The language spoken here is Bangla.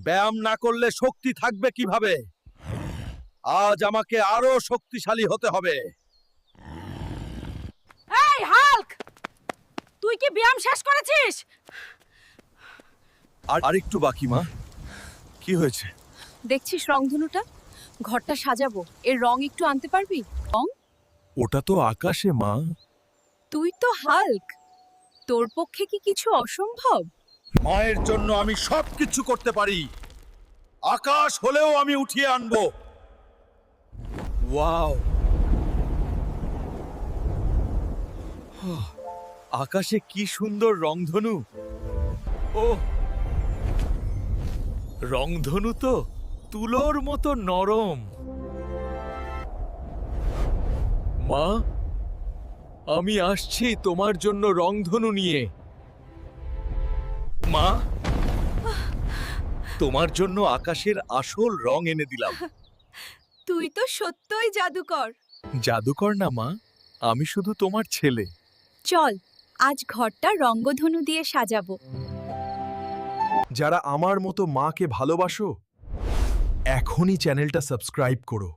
ব্যায়াম না করলে শক্তি থাকবে কিভাবে? আজ আমাকে আরো শক্তিশালী হতে হবে। এই হাল্ক, তুই কি ব্যায়াম শেষ করেছিস? আর একটু বাকি মা। কি হয়েছে? দেখছিস রংধনুটা? ঘরটা সাজাবো, এর রং একটু আনতে পারবি? রং? ওটা তো আকাশে মা। তুই তো হাল্ক, তোর পক্ষে কি কিছু অসম্ভব? মায়ের জন্য আমি সবকিছু করতে পারি। আকাশ হলেও আমি উঠিয়ে আনবো। ওয়াও! আকাশে কি সুন্দর রংধনু। ও রংধনু তো তুলোর মতো নরম। মা, আমি আসছি তোমার জন্য রংধনু নিয়ে। মা, তোমার জন্য আকাশের আসল রং এনে দিলাম। তুই তো সত্যই জাদুকর। জাদুকর না মা, আমি শুধু তোমার ছেলে। চল, আজ ঘরটা রঙ্গধনু দিয়ে সাজাবো। যারা আমার মতো মাকে ভালোবাসো, এখনই চ্যানেলটা সাবস্ক্রাইব করো।